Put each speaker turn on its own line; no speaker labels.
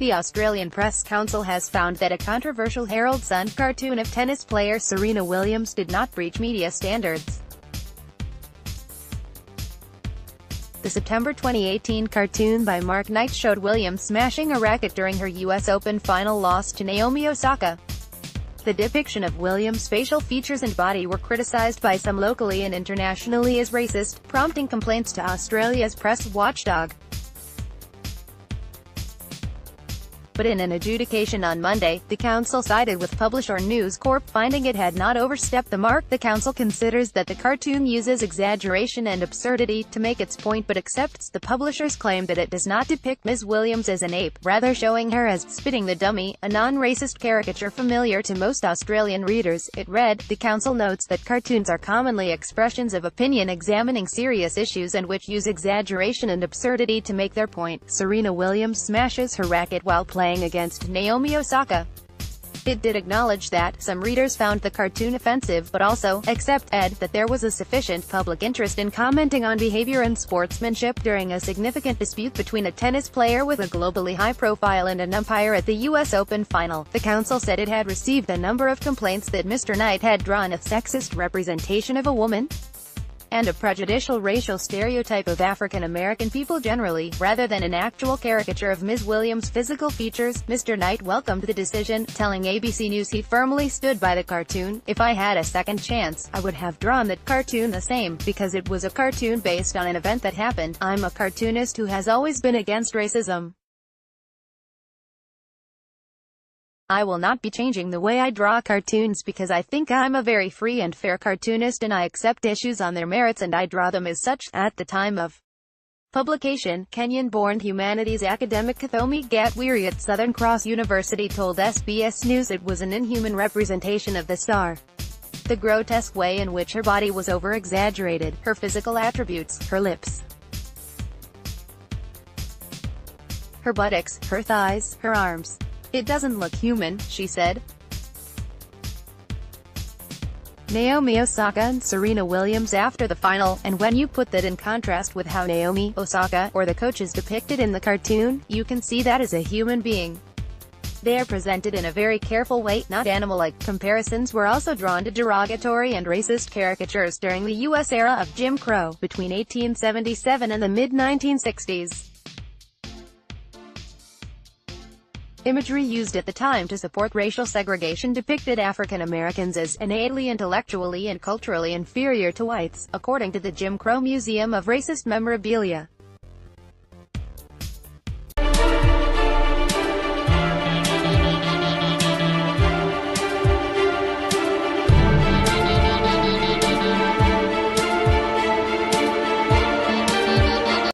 The Australian Press Council has found that a controversial Herald Sun cartoon of tennis player Serena Williams did not breach media standards. The September 2018 cartoon by Mark Knight showed Williams smashing a racket during her US Open final loss to Naomi Osaka. The depiction of Williams' facial features and body were criticised by some locally and internationally as racist, prompting complaints to Australia's press watchdog. But in an adjudication on Monday, the council sided with publisher News Corp, finding it had not overstepped the mark. The council considers that the cartoon uses exaggeration and absurdity to make its point but accepts the publisher's claim that it does not depict Ms. Williams as an ape, rather showing her as Spitting the Dummy, a non-racist caricature familiar to most Australian readers. It read, "The council notes that cartoons are commonly expressions of opinion examining serious issues and which use exaggeration and absurdity to make their point. Serena Williams smashes her racket while playing against Naomi Osaka." It did acknowledge that some readers found the cartoon offensive, but also add that there was a sufficient public interest in commenting on behavior and sportsmanship during a significant dispute between a tennis player with a globally high profile and an umpire at the US Open final. The council said it had received a number of complaints that Mr. Knight had drawn a sexist representation of a woman and a prejudicial racial stereotype of African American people generally, rather than an actual caricature of Ms. Williams' physical features. Mr. Knight welcomed the decision, telling ABC News he firmly stood by the cartoon. "If I had a second chance, I would have drawn that cartoon the same, because it was a cartoon based on an event that happened. I'm a cartoonist who has always been against racism. I will not be changing the way I draw cartoons because I think I'm a very free and fair cartoonist and I accept issues on their merits and I draw them as such." At the time of publication, Kenyan-born humanities academic Naomi Osaka at Southern Cross University told SBS News it was an inhuman representation of the star. The grotesque way in which her body was over-exaggerated, her physical attributes, her lips, her buttocks, her thighs, her arms. "It doesn't look human," she said. Naomi Osaka and Serena Williams after the final, and when you put that in contrast with how Naomi Osaka, or the coach, is depicted in the cartoon, you can see that as a human being. They are presented in a very careful way, not animal-like. Comparisons were also drawn to derogatory and racist caricatures during the U.S. era of Jim Crow, between 1877 and the mid-1960s. Imagery used at the time to support racial segregation depicted African Americans as innately intellectually and culturally inferior to whites, according to the Jim Crow Museum of Racist Memorabilia.